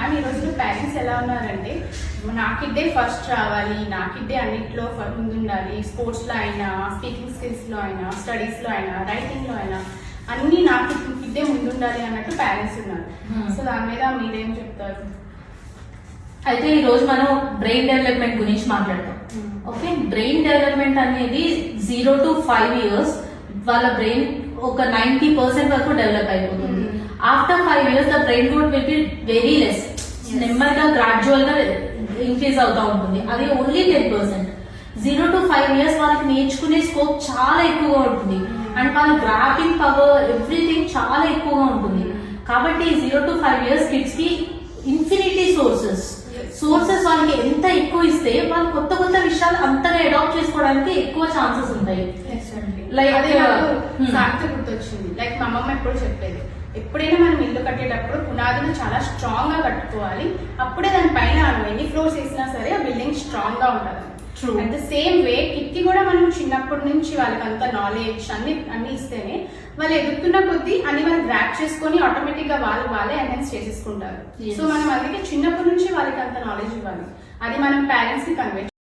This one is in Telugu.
మ్యామ్ ఈ రోజు పేరెంట్స్ ఎలా ఉన్నారంటే నా కిడ్డే ఫస్ట్ రావాలి, నా కిడ్డే అన్నిట్లో ముందుండాలి, స్పోర్ట్స్లో అయినా, స్పీకింగ్ స్కిల్స్లో అయినా, స్టడీస్లో అయినా, రైటింగ్లో అయినా అన్ని నా కిడ్డే ముందుండాలి అన్నట్టు పేరెంట్స్ ఉన్నారు. సో దాని మీద మీరేం చెప్తారు? అయితే ఈ రోజు మనం బ్రెయిన్ డెవలప్మెంట్ గురించి మాట్లాడతాం. ఓకే, బ్రెయిన్ డెవలప్మెంట్ అనేది 0 to 5 years వాళ్ళ బ్రెయిన్ ఒక 90% వరకు డెవలప్ అయిపోతుంది. After 5 years the brain growth will be very less, నెమ్మదిగా గ్రాడ్యువల్ గా ఇంక్రీజ్ అవుతా ఉంటుంది. అది ఓన్లీ 10%. 0 to 5 years వాళ్ళకి నేర్చుకునే స్కోప్ చాలా ఎక్కువగా ఉంటుంది అండ్ వాళ్ళ గ్రాఫింగ్ పవర్ ఎవ్రీథింగ్ చాలా ఎక్కువగా ఉంటుంది. కాబట్టి 0 to 5 years కిడ్స్ కి ఇన్ఫినిటీ సోర్సెస్ వాళ్ళకి ఎంత ఎక్కువ ఇస్తే వాళ్ళు కొత్త కొత్త విషయాలు అంతగా అడాప్ట్ చేసుకోవడానికి ఎక్కువ ఛాన్సెస్ ఉంటాయి. లైక్ సాంగ్తో గుర్తొచ్చింది. లైక్ మా అమ్మమ్మ ఎప్పుడు చెప్పేది, ఎప్పుడైనా మనం ఇల్లు కట్టేటప్పుడు పునాదులు చాలా స్ట్రాంగ్ గా కట్టుకోవాలి, అప్పుడే దాని పైన ఎన్ని ఫ్లోర్స్ వేసినా సరే ఆ బిల్డింగ్ స్ట్రాంగ్ గా ఉంటుంది. At the same way kid కి కూడా మనం చిన్నప్పటి నుంచి వాళ్ళకి అంత నాలెడ్జ్ అన్ని ఇస్తేనే వాళ్ళు ఎదుగుతున్న కొద్దీ అన్ని వాళ్ళు గ్రాప్ చేసుకొని ఆటోమేటిక్ గా వాళ్ళే ఎన్హాన్స్ చేసేసుకుంటారు. సో మనం అందుకే చిన్నప్పటి నుంచి వాళ్ళకి అంత నాలెడ్జ్ ఇవ్వాలి, అది మనం పేరెంట్స్ ని కన్వే